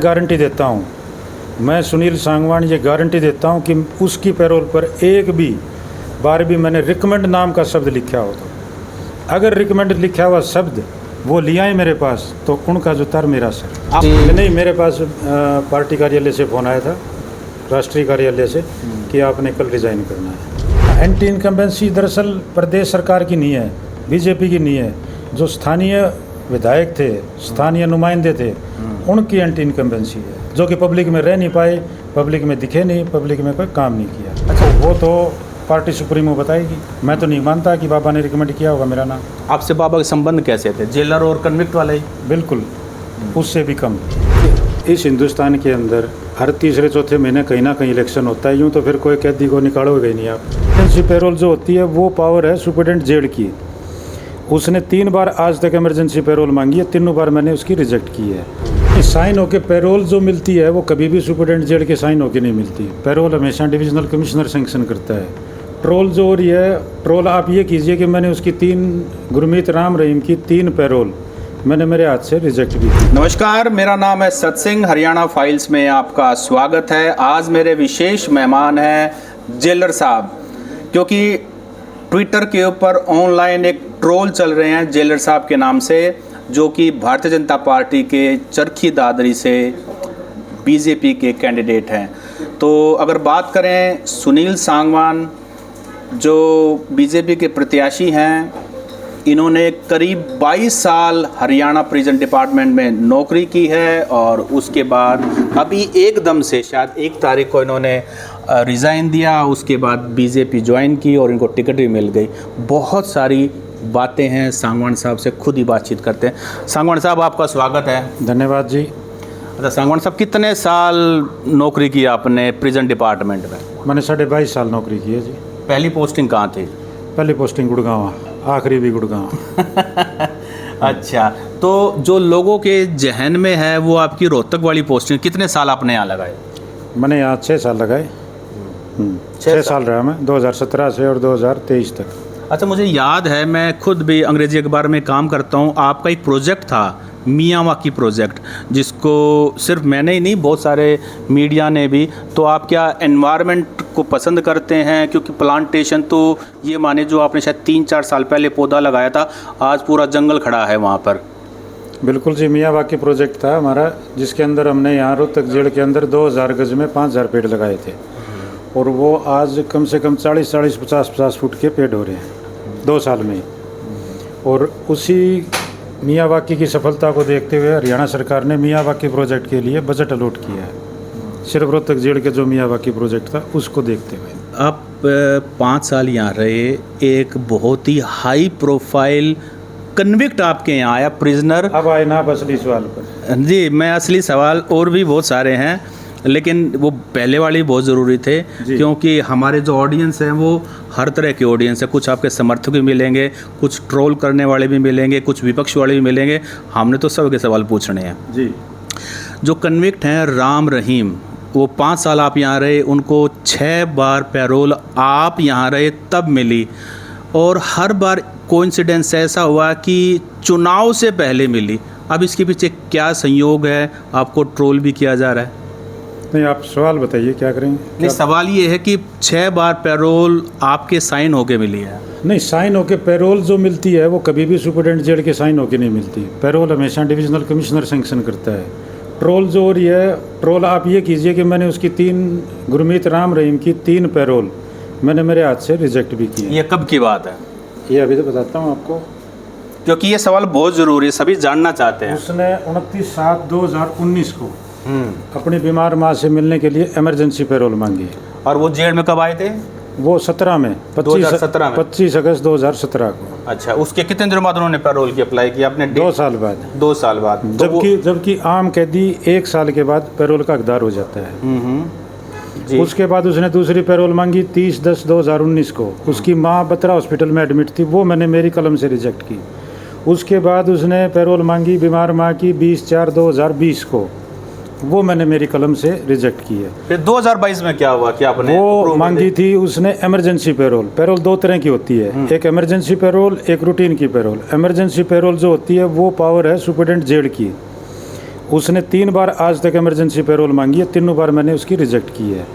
Guarantee देता हूँ, मैं सुनील सांगवान ये गारंटी देता हूँ कि उसकी पैरोल पर एक भी बार भी मैंने रिकमेंड नाम का शब्द लिखा हो तो अगर रिकमेंड लिखा हुआ शब्द वो लिया है मेरे पास तो उनका जुतार मेरा सर। नहीं, मेरे पास पार्टी कार्यालय से फ़ोन आया था, राष्ट्रीय कार्यालय से, कि आपने कल रिज़ाइन करना है। एंटी इनकम्बेंसी दरअसल प्रदेश सरकार की नहीं है, बीजेपी की नहीं है। जो स्थानीय विधायक थे, स्थानीय नुमाइंदे थे, उनकी एंटी इनकम्बेंसी है, जो कि पब्लिक में रह नहीं पाए, पब्लिक में दिखे नहीं, पब्लिक में कोई काम नहीं किया। अच्छा, वो तो पार्टी सुप्रीमो बताएगी। मैं तो नहीं मानता कि बाबा ने रिकमेंड किया होगा मेरा नाम। आपसे बाबा के संबंध कैसे थे? जेलर और कन्विक्ट वाले ही? बिल्कुल, उससे भी कम। इस हिंदुस्तान के अंदर हर तीसरे चौथे महीने कहीं ना कहीं इलेक्शन होता है, यूँ तो फिर कोई कैदी को निकालोगे ही नहीं आप। इमरजेंसी पैरोल जो होती है वो पावर है सुप्रिटेंडेंट जेल की। उसने 3 बार आज तक इमरजेंसी पैरोल मांगी है, तीनों बार मैंने उसकी रिजेक्ट की है। साइन होकर पैरोल जो मिलती है वो कभी भी सुप्रिटेंडेंट जेल के साइन होकर नहीं मिलती। पैरोल हमेशा डिविजनल कमिश्नर सैंक्शन करता है। ट्रोल जो हो रही है, ट्रोल आप ये कीजिए कि मैंने उसकी 3 गुरमीत राम रहीम की 3 पैरोल मैंने मेरे हाथ से रिजेक्ट की थी। नमस्कार, मेरा नाम है सतसिंह, हरियाणा फाइल्स में आपका स्वागत है। आज मेरे विशेष मेहमान हैं जेलर साहब, क्योंकि ट्विटर के ऊपर ऑनलाइन एक ट्रोल चल रहे हैं जेलर साहब के नाम से, जो कि भारतीय जनता पार्टी के चरखी दादरी से बीजेपी के कैंडिडेट हैं। तो अगर बात करें सुनील सांगवान जो बीजेपी के प्रत्याशी हैं, इन्होंने करीब 22 साल हरियाणा प्रिजन डिपार्टमेंट में नौकरी की है और उसके बाद अभी एकदम से शायद 1 तारीख को इन्होंने रिज़ाइन दिया। उसके बाद बीजेपी ज्वाइन की और इनको टिकट भी मिल गई। बहुत सारी बातें हैं, सांगवान साहब से खुद ही बातचीत करते हैं। सांगवान साहब, आपका स्वागत है। धन्यवाद जी। अच्छा सांगवान साहब, कितने साल नौकरी की आपने प्रिजन डिपार्टमेंट में? मैंने 22.5 साल नौकरी की है जी। पहली पोस्टिंग कहाँ थी? पहली पोस्टिंग गुड़गांव, आखिरी भी गुड़गांव। अच्छा, तो जो लोगों के जहन में है वो आपकी रोहतक वाली पोस्टिंग, कितने साल आपने यहाँ लगाए? मैंने यहाँ 6 साल लगाए। 6 साल रहा मैं, 2017 से और 2023 तक। अच्छा, मुझे याद है, मैं खुद भी अंग्रेजी अखबार में काम करता हूँ। आपका एक प्रोजेक्ट था मियावाकी प्रोजेक्ट, जिसको सिर्फ मैंने ही नहीं, बहुत सारे मीडिया ने भी। तो आप क्या एनवायरनमेंट को पसंद करते हैं? क्योंकि प्लांटेशन तो ये माने जो आपने शायद 3-4 साल पहले पौधा लगाया था, आज पूरा जंगल खड़ा है वहाँ पर। बिल्कुल जी, मियावाकी प्रोजेक्ट था हमारा, जिसके अंदर हमने यहाँ रोहतक जेल के अंदर 2000 गज में 5000 पेड़ लगाए थे। और वो आज कम से कम 40-40, 50-50 फुट के पेड़ हो रहे हैं 2 साल में। और उसी मियावाकी की सफलता को देखते हुए हरियाणा सरकार ने मियावाकी प्रोजेक्ट के लिए बजट अलॉट किया है। सिर्फ रोहतक जेल के जो मियावाकी प्रोजेक्ट था उसको देखते हुए। आप 5 साल यहाँ रहे, एक बहुत ही हाई प्रोफाइल कन्विक्ट आपके यहाँ आया, प्रिजनर। अब आए ना असली सवाल पर। जी, मैं असली सवाल, और भी बहुत सारे हैं लेकिन वो पहले वाले बहुत ज़रूरी थे, क्योंकि हमारे जो ऑडियंस हैं वो हर तरह के ऑडियंस है। कुछ आपके समर्थक भी मिलेंगे, कुछ ट्रोल करने वाले भी मिलेंगे, कुछ विपक्ष वाले भी मिलेंगे। हमने तो सबके सवाल पूछने हैं जी। जो कन्विक्ट हैं राम रहीम, वो 5 साल आप यहाँ रहे, उनको 6 बार पैरोल आप यहाँ रहे तब मिली, और हर बार कोइंसिडेंस ऐसा हुआ कि चुनाव से पहले मिली। अब इसके पीछे क्या संयोग है? आपको ट्रोल भी किया जा रहा है। नहीं, आप सवाल बताइए क्या करेंगे। नहीं, सवाल ये है कि 6 बार पैरोल आपके साइन होके मिली है। नहीं, साइन होके पैरोल जो मिलती है वो कभी भी सुप्रिटेंडेंट जेल के साइन होके नहीं मिलती। पैरोल हमेशा डिविजनल कमिश्नर सैंक्शन करता है। ट्रोल जो हो रही है, ट्रोल आप ये कीजिए कि मैंने उसकी 3 गुरमीत राम रहीम की 3 पैरोल मैंने मेरे हाथ से रिजेक्ट भी की है। ये कब की बात है? ये अभी तो बताता हूँ आपको, क्योंकि ये सवाल बहुत ज़रूरी है, सभी जानना चाहते हैं। उसने 29/7/2019 को अपनी बीमार माँ से मिलने के लिए इमरजेंसी पैरोल मांगी। और वो जेल में कब आए थे? वो 17 में, 25 अगस्त 2017 को। अच्छा, उसके कितने दिनों बाद उन्होंने पैरोल की अप्लाई किया? अपने 2 साल बाद। 2 साल बाद। जबकि आम कैदी 1 साल के बाद पैरोल का हकदार हो जाता है। जी। उसके बाद उसने दूसरी पैरोल मांगी 30/10/2019 को। उसकी माँ बत्रा हॉस्पिटल में एडमिट थी, वो मैंने मेरी कलम से रिजेक्ट की। उसके बाद उसने पैरोल मांगी बीमार माँ की 20/4/2020 को, वो मैंने मेरी कलम से रिजेक्ट की है। फिर 2022 में क्या हुआ? क्या आपने वो मांगी थी उसने इमरजेंसी पैरोल। पैरोल 2 तरह की होती है, एक इमरजेंसी पैरोल, एक रूटीन की पैरोल। इमरजेंसी पैरोल जो होती है वो पावर है सुप्रिटेंडेंट जेल की। उसने 3 बार आज तक इमरजेंसी पैरोल मांगी है, तीनों बार मैंने उसकी रिजेक्ट की है।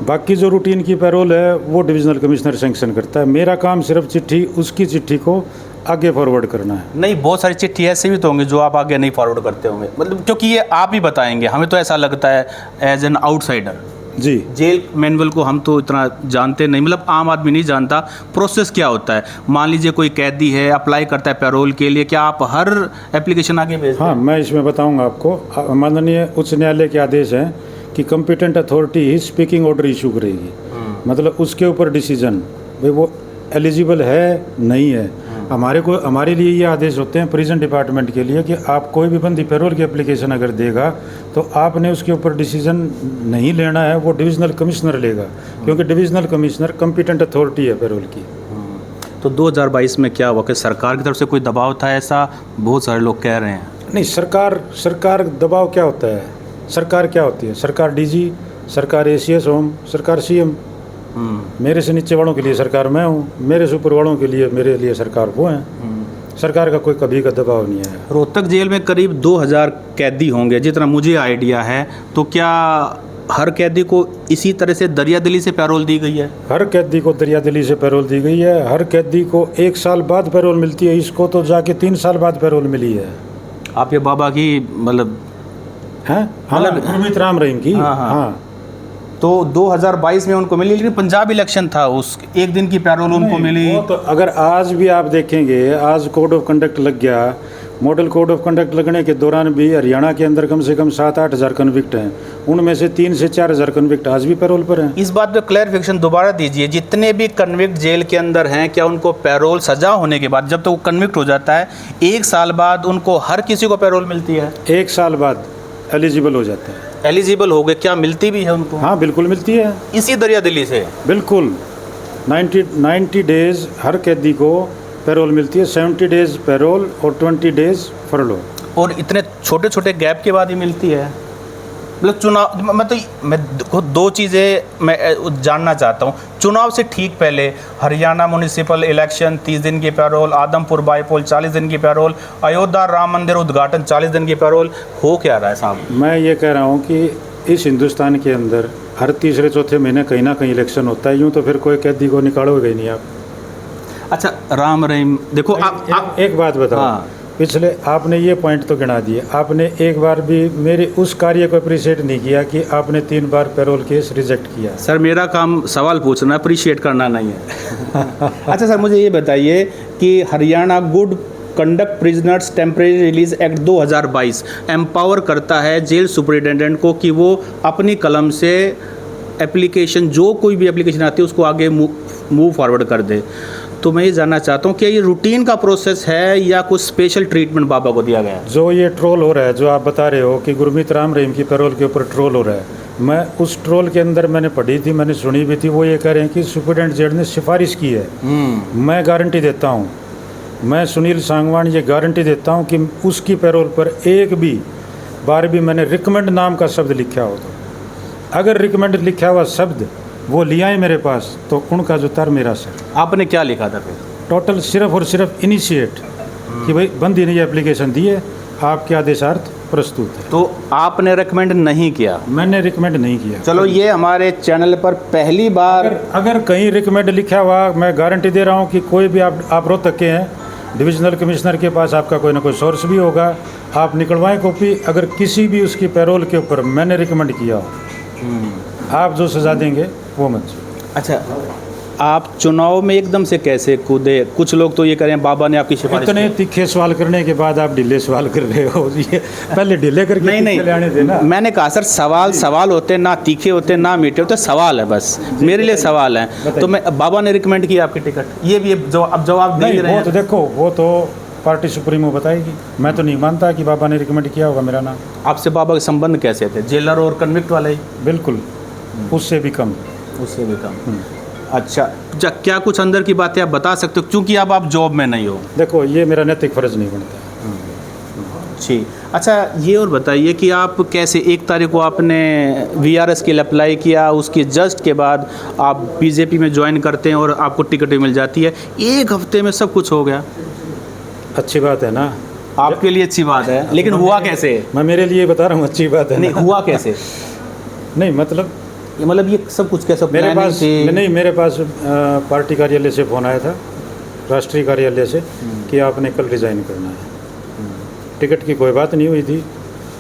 बाकी जो रूटीन की पैरोल है वो डिविजनल कमिश्नर सैंक्शन करता है। मेरा काम सिर्फ चिट्ठी, उसकी चिट्ठी को आगे फॉरवर्ड करना है। नहीं, बहुत सारी चिट्ठी ऐसे भी तो होंगे जो आप आगे नहीं फॉरवर्ड करते होंगे, मतलब क्योंकि ये आप ही बताएंगे, हमें तो ऐसा लगता है एज एन आउटसाइडर। जी, जेल मैनुअल को हम तो इतना जानते नहीं, मतलब आम आदमी नहीं जानता प्रोसेस क्या होता है। मान लीजिए कोई कैदी है, अप्लाई करता है पैरोल के लिए, क्या आप हर एप्लीकेशन आगे भेजते हैं? हाँ, मैं इसमें बताऊंगा आपको। माननीय उच्च न्यायालय के आदेश हैं कि competent authority he speaking order issue करेगी, मतलब उसके ऊपर डिसीजन भाई वो एलिजिबल है नहीं है। हमारे लिए ये आदेश होते हैं प्रिजन डिपार्टमेंट के लिए कि आप कोई भी बंदी पैरोल की एप्लीकेशन अगर देगा तो आपने उसके ऊपर डिसीजन नहीं लेना है, वो डिविजनल कमिश्नर लेगा, क्योंकि डिविजनल कमिश्नर कंपिटेंट अथॉरिटी है पैरोल की। तो 2022 में क्या हुआ कि सरकार की तरफ से कोई दबाव था, ऐसा बहुत सारे लोग कह रहे हैं? नहीं, सरकार दबाव क्या होता है? सरकार क्या होती है? सरकार डीजी, सरकार एसीएस होम, सरकार सीएम। मेरे से नीचे वालों के लिए सरकार मैं हूँ, मेरे से ऊपर वालों के लिए मेरे लिए सरकार वो हैं। सरकार का कोई कभी का दबाव नहीं है। रोहतक जेल में करीब 2000 कैदी होंगे जितना मुझे आइडिया है, तो क्या हर कैदी को इसी तरह से दरियादिली से पैरोल दी गई है? हर कैदी को दरियादिली से पैरोल दी गई है। हर कैदी को 1 साल बाद पैरोल मिलती है, इसको तो जाके 3 साल बाद पैरोल मिली है। आप ये बाबा की मतलब हैं? हाँ, गुरमीत राम रहीम की। हाँ। तो 2022 में उनको मिली, लेकिन पंजाब इलेक्शन था, उस एक दिन की पैरोल उनको मिली। वो तो अगर आज भी आप देखेंगे, आज कोड ऑफ कंडक्ट लग गया, मॉडल कोड ऑफ कंडक्ट लगने के दौरान भी हरियाणा के अंदर कम से कम 7-8 हज़ार कन्विक्ट हैं, उनमें से 3 से 4 हज़ार कन्विक्ट आज भी पैरोल पर हैं। इस बात पे क्लैरिफिकेशन दोबारा दीजिए, जितने भी कन्विक्ट जेल के अंदर हैं, क्या उनको पैरोल सजा होने के बाद, जब तक वो कन्विक्ट हो जाता है 1 साल बाद उनको हर किसी को पैरोल मिलती है? 1 साल बाद एलिजिबल हो जाता है। एलिजिबल हो गए, क्या मिलती भी है उनको? हाँ, बिल्कुल मिलती है, इसी दरियादिली से। बिल्कुल 90 डेज हर कैदी को पैरोल मिलती है, 70 डेज पैरोल और 20 डेज फरलो। और इतने छोटे छोटे गैप के बाद ही मिलती है? मतलब चुनाव, मैं 2 चीज़ें मैं जानना चाहता हूँ। चुनाव से ठीक पहले हरियाणा म्यूनिसिपल इलेक्शन 30 दिन की पैरोल, आदमपुर बाईपोल 40 दिन की पैरोल, अयोध्या राम मंदिर उद्घाटन 40 दिन की पैरोल, हो क्या रहा है साहब? मैं ये कह रहा हूँ कि इस हिंदुस्तान के अंदर हर तीसरे चौथे महीने कहीं ना कहीं इलेक्शन होता है, यूँ तो फिर कोई कैदी को निकालोगे ही नहीं आप। अच्छा, राम रहीम, देखो आप एक बात बताओ। हाँ। पिछले आपने ये पॉइंट तो गिना दिए, आपने एक बार भी मेरे उस कार्य को अप्रिशिएट नहीं किया कि आपने 3 बार पैरोल केस रिजेक्ट किया। सर, मेरा काम सवाल पूछना, अप्रिशिएट करना नहीं है। अच्छा सर, मुझे ये बताइए कि Haryana good conduct prisoners temporary release act 2022 empower करता है जेल सुपरिटेंडेंट को कि वो अपनी कलम से एप्लीकेशन, जो कोई भी एप्लीकेशन आती है उसको आगे मूव फॉरवर्ड कर दे। तो मैं ये जानना चाहता हूँ, क्या ये रूटीन का प्रोसेस है या कुछ स्पेशल ट्रीटमेंट बाबा को दिया गया है? जो ये ट्रोल हो रहा है, जो आप बता रहे हो कि गुरमीत राम रहीम की पैरोल के ऊपर ट्रोल हो रहा है, मैं उस ट्रोल के अंदर मैंने पढ़ी थी, मैंने सुनी भी थी। वो ये कह रहे हैं कि सुपरिटेंडेंट जेल ने सिफारिश की है। मैं गारंटी देता हूँ, मैं सुनील सांगवान ये गारंटी देता हूँ कि उसकी पैरोल पर एक भी बार भी मैंने रिकमेंड नाम का शब्द लिखा हो तो, अगर रिकमेंड लिखा हुआ शब्द वो लिया है मेरे पास, तो उनका जो तर मेरा सर। आपने क्या लिखा था फिर? टोटल सिर्फ और सिर्फ इनिशिएट कि भाई बंदी ने ये एप्लीकेशन दी है, आपके आदेशार्थ प्रस्तुत है। तो आपने रिकमेंड नहीं किया? मैंने रिकमेंड नहीं किया। चलो, ये हमारे चैनल पर पहली बार अगर कहीं रिकमेंड लिखा हुआ, मैं गारंटी दे रहा हूँ कि कोई भी आप रोहतक के हैं, डिविजनल कमिश्नर के पास आपका कोई ना कोई सोर्स भी होगा, आप निकलवाएं कॉपी। अगर किसी भी उसकी पैरोल के ऊपर मैंने रिकमेंड किया हो, आप जो सजा देंगे वो मंजूर। अच्छा, आप चुनाव में एकदम से कैसे कूदे? कुछ लोग तो ये कह रहे हैं बाबा ने आपकी सिफारिश इतने तीखे सवाल करने के बाद आप ढीले सवाल कर रहे हो। ये पहले ढीले करके नहीं, देना। मैंने कहा सर, सवाल होते ना तीखे होते ना मीठे होते, सवाल है बस, मेरे लिए सवाल है। तो मैं, बाबा ने रिकमेंड किया आपकी टिकट, ये भी जो अब जवाब दे रहे हैं। तो देखो, वो तो पार्टी सुप्रीमो बताएगी, मैं तो नहीं मानता कि बाबा ने रिकमेंड किया होगा मेरा नाम। आपसे बाबा के संबंध कैसे थे? जेलर और कन्विक्ट वाले ही? बिल्कुल, उससे भी कम। उससे भी कम। अच्छा, क्या कुछ अंदर की बातें आप बता सकते हो, क्योंकि अब आप जॉब में नहीं हो? देखो, ये मेरा नैतिक फर्ज नहीं बनता। जी। अच्छा, ये और बताइए कि आप कैसे 1 तारीख को आपने VRS के लिए अप्लाई किया, उसके जस्ट के बाद आप बीजेपी में ज्वाइन करते हैं और आपको टिकट भी मिल जाती है, 1 हफ्ते में सब कुछ हो गया। अच्छी बात है ना, आपके लिए अच्छी बात है, लेकिन हुआ कैसे? मैं मेरे लिए बता रहा हूँ अच्छी बात है नहीं, ना। हुआ कैसे? नहीं मतलब ये सब कुछ कैसे मेरे planning पास थी? नहीं, मेरे पास पार्टी कार्यालय से फ़ोन आया था, राष्ट्रीय कार्यालय से, कि आपने कल रिज़ाइन करना है। टिकट की कोई बात नहीं हुई थी।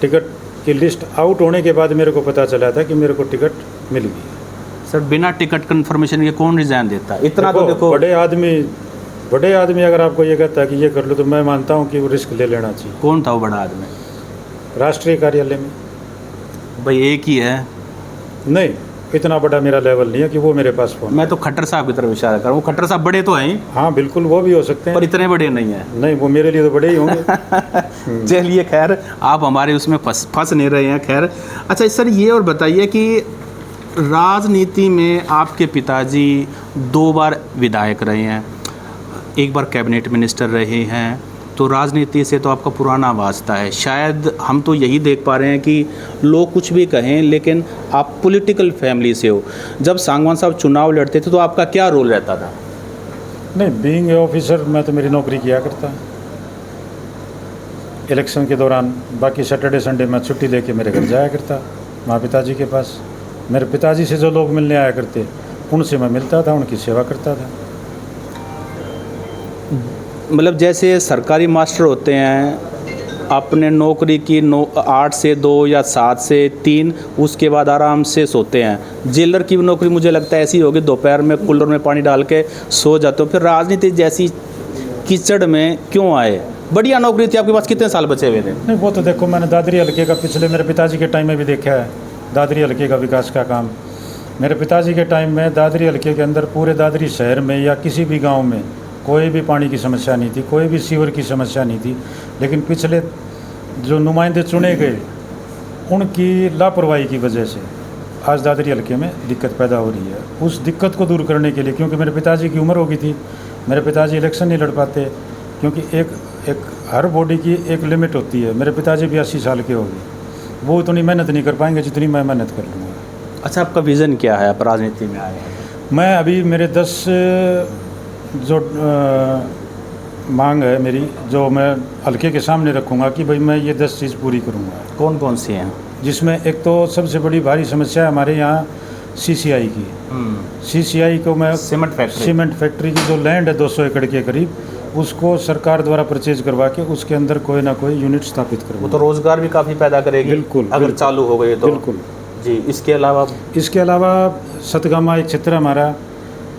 टिकट की लिस्ट आउट होने के बाद मेरे को पता चला था कि मेरे को टिकट मिल गई। सर बिना टिकट कंफर्मेशन के कौन रिजाइन देता है? इतना तो देखो, बड़े आदमी अगर आपको ये कहता है कि ये कर लो, तो मैं मानता हूँ कि वो रिस्क ले लेना चाहिए। कौन था वो बड़ा आदमी? राष्ट्रीय कार्यालय में भाई एक ही है। नहीं, इतना बड़ा मेरा लेवल नहीं है कि वो मेरे पास फ़ोन। मैं तो खट्टर साहब की तरफ इशारा कर रहा हूँ। खट्टर साहब बड़े तो हैं ही, हाँ बिल्कुल, वो भी हो सकते हैं, पर इतने बड़े नहीं हैं। नहीं वो मेरे लिए तो बड़े ही होंगे। चलिए खैर, आप हमारे उसमें फंस नहीं रहे हैं। खैर अच्छा सर, ये और बताइए कि राजनीति में आपके पिताजी 2 बार विधायक रहे हैं, 1 बार कैबिनेट मिनिस्टर रहे हैं, तो राजनीति से तो आपका पुराना वास्ता है। शायद हम तो यही देख पा रहे हैं कि लोग कुछ भी कहें, लेकिन आप पॉलिटिकल फैमिली से हो। जब सांगवान साहब चुनाव लड़ते थे तो आपका क्या रोल रहता था? नहीं, बीइंग ए ऑफिसर मैं तो मेरी नौकरी किया करता इलेक्शन के दौरान। बाकी सैटरडे संडे मैं छुट्टी लेके मेरे घर जाया करता, माँ पिताजी के पास। मेरे पिताजी से जो लोग मिलने आया करते, उनसे मैं मिलता था, उनकी सेवा करता था। मतलब जैसे सरकारी मास्टर होते हैं, आपने नौकरी की 8 से 2 या 7 से 3, उसके बाद आराम से सोते हैं। जेलर की भी नौकरी मुझे लगता है ऐसी होगी, दोपहर में कूलर में पानी डाल के सो जाते हो। फिर राजनीति जैसी कीचड़ में क्यों आए? बढ़िया नौकरी थी आपके पास, कितने साल बचे हुए थे? नहीं वो तो देखो, मैंने दादरी हल्के का पिछले मेरे पिताजी के टाइम में भी देखा है, दादरी हल्के का विकास का काम। मेरे पिताजी के टाइम में दादरी हल्के के अंदर, पूरे दादरी शहर में या किसी भी गांव में कोई भी पानी की समस्या नहीं थी, कोई भी सीवर की समस्या नहीं थी। लेकिन पिछले जो नुमाइंदे चुने गए, उनकी लापरवाही की वजह से आज दादरी हल्के में दिक्कत पैदा हो रही है। उस दिक्कत को दूर करने के लिए, क्योंकि मेरे पिताजी की उम्र हो गई थी, मेरे पिताजी इलेक्शन नहीं लड़ पाते, क्योंकि एक हर बॉडी की एक लिमिट होती है। मेरे पिताजी भी 80 साल के हो गए, वो उतनी मेहनत नहीं कर पाएंगे जितनी मैं मेहनत कर लूँगा। अच्छा, आपका विज़न क्या है? आप राजनीति में आए हैं? मैं अभी मेरे 10 जो मांग है मेरी, जो मैं हल्के के सामने रखूँगा कि भाई मैं ये 10 चीज़ पूरी करूँगा। कौन कौन सी हैं? जिसमें एक तो सबसे बड़ी भारी समस्या है हमारे यहाँ CCI की। CCI को मैं सीमेंट फैक्ट्री की जो लैंड है 200 एकड़ के करीब, उसको सरकार द्वारा परचेज करवा के उसके अंदर कोई ना कोई यूनिट स्थापित करूँगा। वो तो रोज़गार भी काफ़ी पैदा करेगी, बिल्कुल, अगर बिल्कुल, चालू हो गई तो। बिल्कुल जी। इसके अलावा सतगामा एक क्षेत्र हमारा,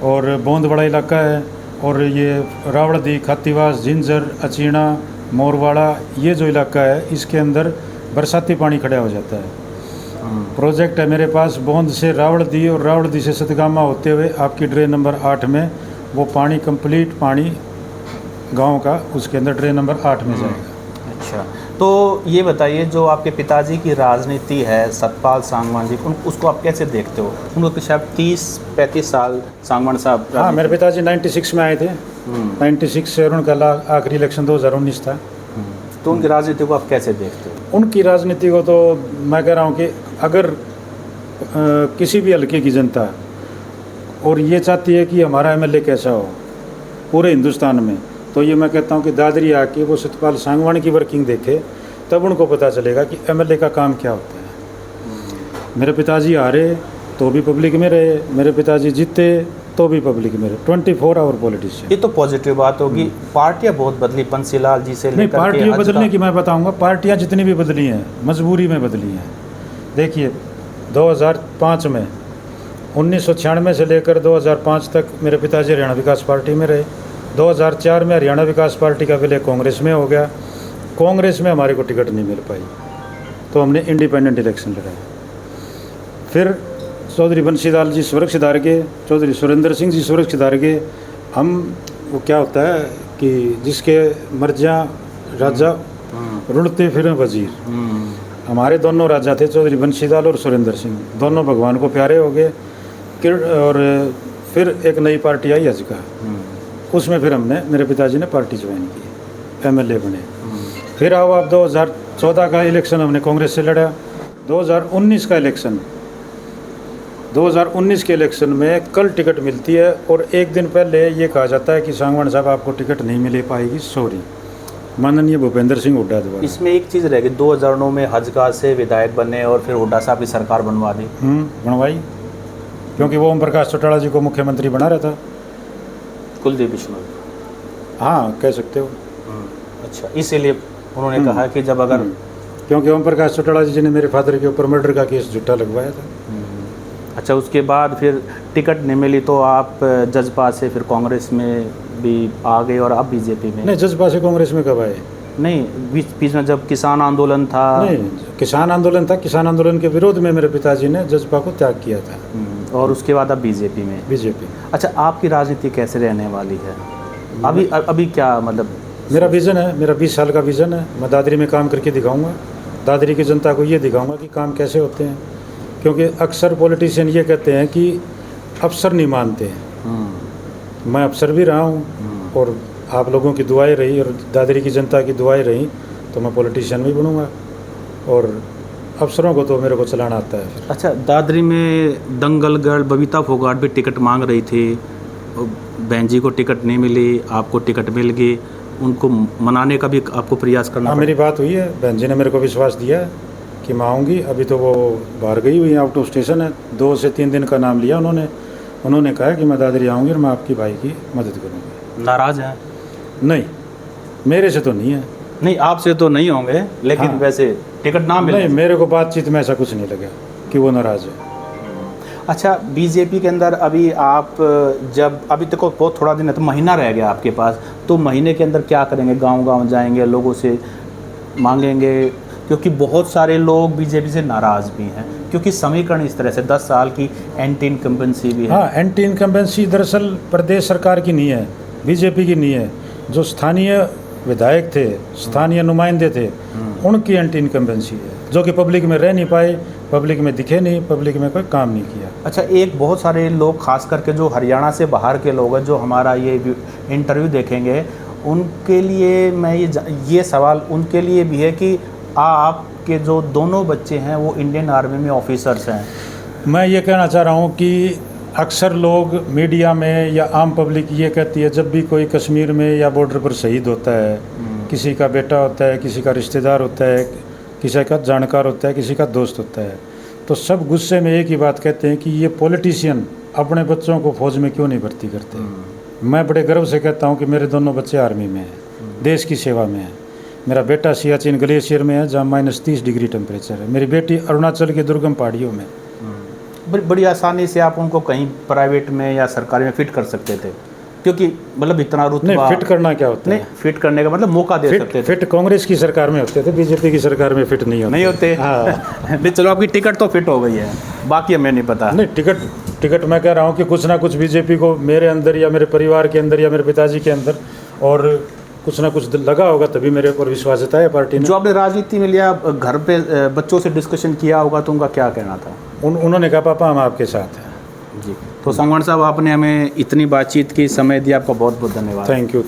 और बहुत बड़ा इलाका है, और ये रावड़दी, खातीवास, जिंजर, अचीना, मोरवाड़ा, ये जो इलाका है, इसके अंदर बरसाती पानी खड़ा हो जाता है। प्रोजेक्ट है मेरे पास बोंद से रावड़दी और रावड़दी से सतगामा होते हुए आपकी ड्रेन नंबर 8 में वो पानी, कंप्लीट पानी गांव का उसके अंदर ड्रेन नंबर 8 में जाएगा। अच्छा, तो ये बताइए, जो आपके पिताजी की राजनीति है, सतपाल सांगवान जी, उसको आप कैसे देखते हो? उनको शायद 30-35 साल सांगवान साहब। हाँ, मेरे पिताजी 96 में आए थे, 96 से, और उनका आखिरी इलेक्शन 2019 था। तो उनकी राजनीति को आप कैसे देखते हो? उनकी राजनीति को तो मैं कह रहा हूँ कि अगर किसी भी हल्के की जनता और ये चाहती है कि हमारा MLA कैसा हो पूरे हिंदुस्तान में, तो ये मैं कहता हूँ कि दादरी आके वो सतपाल सांगवान की वर्किंग देखे, तब उनको पता चलेगा कि MLA का काम क्या होता है। मेरे पिताजी हारे तो भी पब्लिक में रहे, मेरे पिताजी जीते तो भी पब्लिक में रहे, 24 आवर पॉलिटिशियन। ये तो पॉजिटिव बात होगी। पार्टियां बहुत बदली, पंसीलाल जी से नहीं, पार्टियां बदलने की मैं बताऊंगा, पार्टियां जितनी भी बदली हैं मजबूरी में बदली हैं। देखिए 2005 में, 1996 से लेकर 2005 तक मेरे पिताजी हरियाणा विकास पार्टी में रहे। 2004 में हरियाणा विकास पार्टी का विलय कांग्रेस में हो गया। कांग्रेस में हमारे को टिकट नहीं मिल पाई, तो हमने इंडिपेंडेंट इलेक्शन लड़ाया। फिर चौधरी बंशीलाल जी सुरक्षित हार गए, चौधरी सुरेंद्र सिंह जी सुरक्षित हार गए। हम, वो क्या होता है कि जिसके मर्जियाँ राजा रुड़ते फिर वजीर, हमारे दोनों राजा थे, चौधरी बंशीलाल और सुरेंद्र सिंह, दोनों भगवान को प्यारे हो गए। और फिर एक नई पार्टी आई अजका, उसमें फिर हमने, मेरे पिताजी ने पार्टी ज्वाइन की, MLA बने। फिर आओ आप 2014 का इलेक्शन हमने कांग्रेस से लड़ा। 2019 का इलेक्शन, 2019 के इलेक्शन में कल टिकट मिलती है और एक दिन पहले ये कहा जाता है कि सांगवान साहब आपको टिकट नहीं मिल पाएगी, सॉरी। माननीय भूपेंद्र सिंह हुड्डा द्वारा। इसमें एक चीज़ रह गई, 2009 में हजगा से विधायक बने और फिर हुड्डा साहब की सरकार बनवा दी। बनवाई, क्योंकि वो ओम प्रकाश चौटाला जी को मुख्यमंत्री बना रहा था। कुलदीप बिश्नोई, हाँ कह सकते हो। अच्छा, इसीलिए उन्होंने कहा कि जब अगर क्योंकि ओम प्रकाश चौटाला जी ने मेरे फादर के ऊपर मर्डर का केस झूठा लगवाया था। अच्छा, उसके बाद फिर टिकट नहीं मिली तो आप जजपा से फिर कांग्रेस में भी आ गए और अब बीजेपी में। नहीं, जजपा से कांग्रेस में कब आए? नहीं, बीच में जब किसान आंदोलन था। नहीं, किसान आंदोलन था, किसान आंदोलन के विरोध में मेरे पिताजी ने जजपा को त्याग किया था। और उसके बाद अब बीजेपी में। बीजेपी। अच्छा, आपकी राजनीति कैसे रहने वाली है अभी क्या मतलब? मेरा विज़न है, मेरा 20 साल का विज़न है। मैं दादरी में काम करके दिखाऊंगा, दादरी की जनता को ये दिखाऊंगा कि काम कैसे होते हैं। क्योंकि अक्सर पॉलिटिशियन ये कहते हैं कि अफसर नहीं मानते हैं। मैं अफसर भी रहा हूँ और आप लोगों की दुआएं रही और दादरी की जनता की दुआएं रही तो मैं पॉलिटिशियन भी बनूंगा और अफसरों को तो मेरे को चलाना आता है। अच्छा, दादरी में दंगल गर्ल बबीता फोगाट भी टिकट मांग रही थी, बहन जी को टिकट नहीं मिली, आपको टिकट मिल गई, उनको मनाने का भी आपको प्रयास करना। हाँ, मेरी बात हुई है, बहन जी ने मेरे को विश्वास दिया है कि मैं आऊँगी। अभी तो वो बाहर गई हुई है, आउट ऑफ स्टेशन है। 2 से 3 दिन का नाम लिया उन्होंने कहा कि मैं दादरी आऊँगी और मैं आपकी भाई की मदद करूँगी। नाराज़ हैं? नहीं, मेरे से तो नहीं है। नहीं, आपसे तो नहीं होंगे, लेकिन हाँ। वैसे टिकट ना मिले। नहीं, मेरे को बातचीत में ऐसा कुछ नहीं लगा कि वो नाराज़ है। अच्छा, बीजेपी के अंदर अभी आप जब अभी तक बहुत थोड़ा दिन है तो महीना रह गया आपके पास, तो महीने के अंदर क्या करेंगे? गांव-गांव जाएंगे, लोगों से मांगेंगे? क्योंकि बहुत सारे लोग बीजेपी से नाराज़ भी हैं, क्योंकि समीकरण इस तरह से 10 साल की एंटी इनकम्बेंसी भी है। हाँ, एंटी इनकम्बेंसी दरअसल प्रदेश सरकार की नहीं है, बीजेपी की नहीं है। जो स्थानीय विधायक थे, स्थानीय नुमाइंदे थे, उनकी एंटी इनकम्बेंसी है, जो कि पब्लिक में रह नहीं पाए, पब्लिक में दिखे नहीं, पब्लिक में कोई काम नहीं किया। अच्छा, एक बहुत सारे लोग खास करके जो हरियाणा से बाहर के लोग हैं जो हमारा ये इंटरव्यू देखेंगे, उनके लिए मैं ये सवाल उनके लिए भी है कि आपके जो दोनों बच्चे हैं वो इंडियन आर्मी में ऑफिसर्स हैं। मैं ये कहना चाह रहा हूँ कि अक्सर लोग मीडिया में या आम पब्लिक ये कहती है जब भी कोई कश्मीर में या बॉर्डर पर शहीद होता है, किसी का बेटा होता है, किसी का रिश्तेदार होता है, किसी का जानकार होता है, किसी का दोस्त होता है, तो सब गुस्से में एक ही बात कहते हैं कि ये पॉलिटिशियन अपने बच्चों को फौज में क्यों नहीं भर्ती करते। मैं बड़े गर्व से कहता हूँ कि मेरे दोनों बच्चे आर्मी में हैं, देश की सेवा में हैं। मेरा बेटा सियाचिन ग्लेशियर में है जहाँ -30 डिग्री टेम्परेचर है। मेरी बेटी अरुणाचल के दुर्गम पहाड़ियों में। बड़ी आसानी से आप उनको कहीं प्राइवेट में या सरकारी में फिट कर सकते थे, क्योंकि मतलब इतना रुतबा। नहीं, फिट करना क्या होता है? नहीं, फिट करने का मतलब मौका दे सकते थे। फिट कांग्रेस की सरकार में होते थे, बीजेपी की सरकार में फिट नहीं होते। नहीं होते? हाँ। नहीं, चलो आपकी टिकट तो फिट हो गई है, बाकी हमें नहीं पता। नहीं, टिकट मैं कह रहा हूँ कि कुछ ना कुछ बीजेपी को मेरे अंदर या मेरे परिवार के अंदर या मेरे पिताजी के अंदर और कुछ ना कुछ लगा होगा, तभी मेरे ऊपर विश्वास जताया पार्टी ने। जो आपने राजनीति में लिया, घर पे बच्चों से डिस्कशन किया होगा तो उनका क्या कहना था? उन्होंने कहा पापा हम आपके साथ हैं। जी, तो सांगवान साहब आपने हमें इतनी बातचीत की, समय दिया, आपका बहुत बहुत धन्यवाद। Thank you.